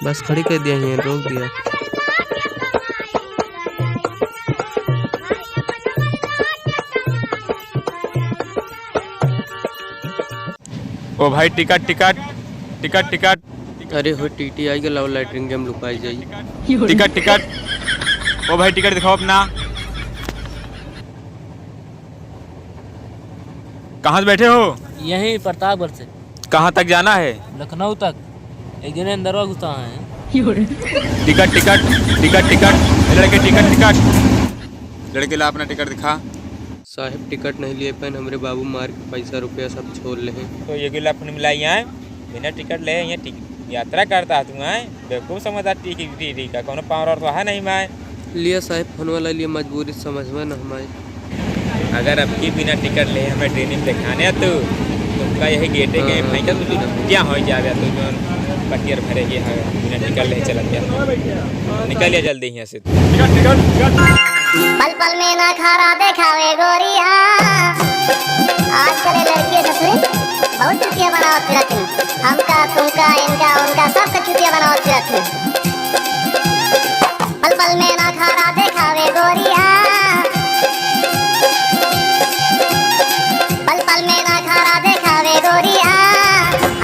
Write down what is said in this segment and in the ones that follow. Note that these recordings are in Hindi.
बस खड़ी कर दिया है, रोक दिया। ओ भाई टिकट टिकट टिकट टिकट। अरे हो टीटी आई के लाओ लाइटिंग गेम लुकाई जाई। Ticket ticket. ओ भाई टिकट दिखाओ अपना। कहाँ से बैठे हो? यहीं प्रतापगढ़ से। कहाँ तक जाना है? लखनऊ तक। एक जने अंदर घुसा है। Ticket ticket ticket ticket. लड़के टिकट टिकट। लड़के ला अपना टिकट दिखा। साहिब टिकट नहीं लिए पैन हमरे बाबू मार के पैसा रुपया सब छोड़ ले हैं। तो ये गिला फोन मिलाई है बिना टिकट ले ये यात्रा करता है तू है बेवकूफ़ समझता टीटी का कोनो पावर और तो है नहीं मैं लिया साहिब फोन वाला लिए मजबूरी समझ में न हमारे। अगर अब की बिना टिकट ले हमें ट्रेनिंग दिखाने तो तुमका यही गेटे के भाई का तू क्या हो जावे तू जो पटियर भरे के है बिना टिकट ले चल गया निकल जा जल्दी यहाँ से। Ticket ticket ticket. पल पल में ना खारा देखावे गोरिया आजकल लड़के ससुरे बहुत चुतिया बनावत रहते हैं। हमका तुमका इनका उनका सबका चुतिया बनावत रहते हैं। पल पल में ना खारा देखावे गोरिया पल पल में ना खारा देखावे गोरिया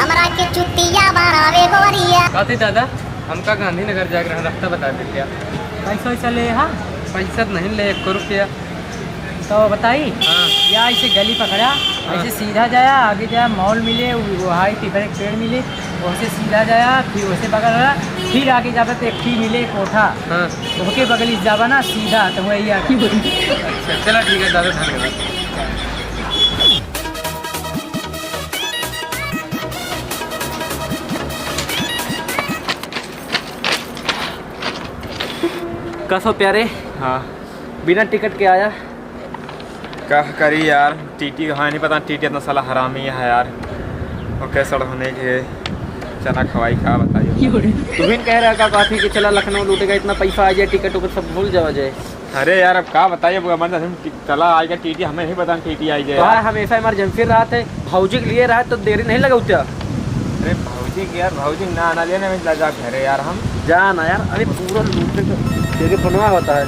हमरा के चुतिया बनावे गोरिया। कहते दादा हमका गांधीनगर जाकर रास्ता बता दे क्या? पैसा वैसा ले। हाँ पैसा नहीं ले 1 रुपया। तो बताई। हाँ या ऐसे गली पकड़ा ऐसे सीधा जाया आगे जाया मॉल मिले वहाँ पीपल एक पेड़ मिले वैसे सीधा जाया फिर वैसे बगल रहा फिर आगे जाता तो एक मिले कोठा। हाँ तो के बगल जावा ना सीधा तो वही आ गया। अच्छा चला ठीक है दादा धन्यवाद। कसो प्यारे। हाँ बिना टिकट के आया। क्या करी यार टीटी हाँ नहीं पता टीटी इतना साला हरामी है यार। और कैसा होने के चना खवाई का बताइए। तू भी कह रहा काफी कि चला लखनऊ लूटेगा इतना पैसा आ जाए टिकट उकट सब भूल जावा जाए। अरे यार अब क्या बताइए चला आएगा टीटी हमें नहीं पता टीटी आई जाए। तो हमेशा इमरजेंसी रहा थे भौजी के लिए रहा तो देरी नहीं लगा उतना। अरे भौजी के यार भौजी ना आना लेने में जा घरे यार हम जाना यार अरे पूरा लूटे तो बनवा होता है।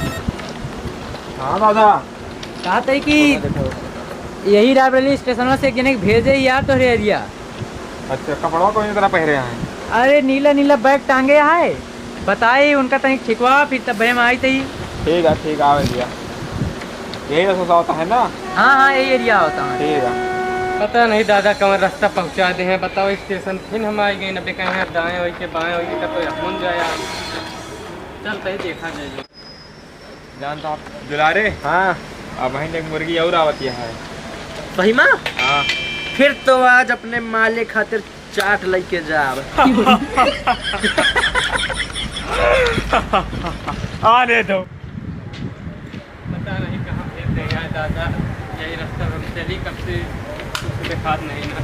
हाँ दादा कहा था कि यही रायबरेली स्टेशन से एक भेजे यार तो एरिया। अच्छा कपड़ा कोई तरह पहरे हैं। अरे नीला नीला बैग टांगे है बताए उनका तनिक ठिकवा फिर तब भैया आई थी। ठीक है आ भैया यही रस्ता होता है ना? हाँ हाँ यही एरिया होता है। ठीक है। पता नहीं दादा कौन रास्ता पहुंचा दे हैं बताओ स्टेशन फिर हम आई गए न पे कहीं दाएं वही के बाएं वही के तो अपन जाया चलते ही देखा जाए। जानता आप दुलारे। हाँ अब वहीं एक मुर्गी और आवती है। सही माँ हाँ फिर तो आज अपने माले खातिर चाट लेके जाब। आने दो। पता नहीं कहाँ भेज देगा दादा यही रास्ता हम चली कब से कुछ दिखा नहीं ना।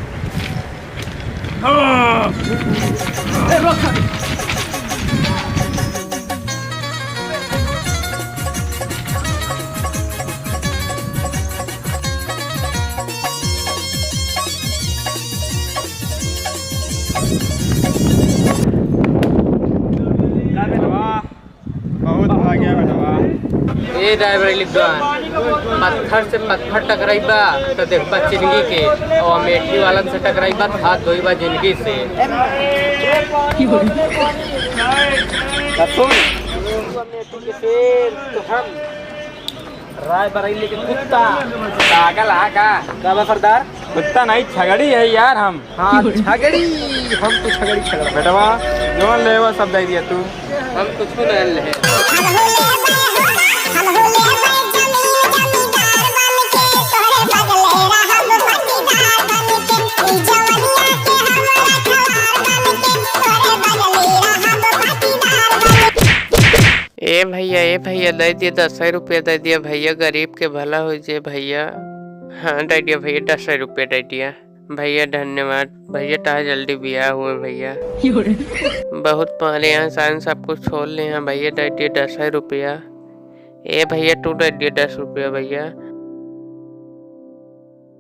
बहुत भाग्य बेटवा। ये ड्राइवर लिख दो पत्थर से पत्थर टकराइबा तो देखबा जिंदगी के और अमेठी वालन से टकराइबा हाथ धोइबा जिंदगी से। तो हम रायबरेली के कुत्ता पागल है का? काबा सरदार कुत्ता नहीं छगड़ी है यार हम। हाँ छगड़ी हम तो छगड़ी छगड़ा बेटवा जो ले वो सब दे दिया तू। हम कुछ नहीं ले। ए भैया दे दिए 10 रुपया दे दिया भैया गरीब के भला हो जाए भैया। हाँ दे दिया भैया 10 रुपया दे दिया भैया धन्यवाद भैया ता जल्दी ब्याह हुए भैया बहुत पहले यहाँ सान सब कुछ छोड़ ले हैं भैया दे दिए 10 रुपया। ए भैया तू दे दिए 10 रुपया भैया।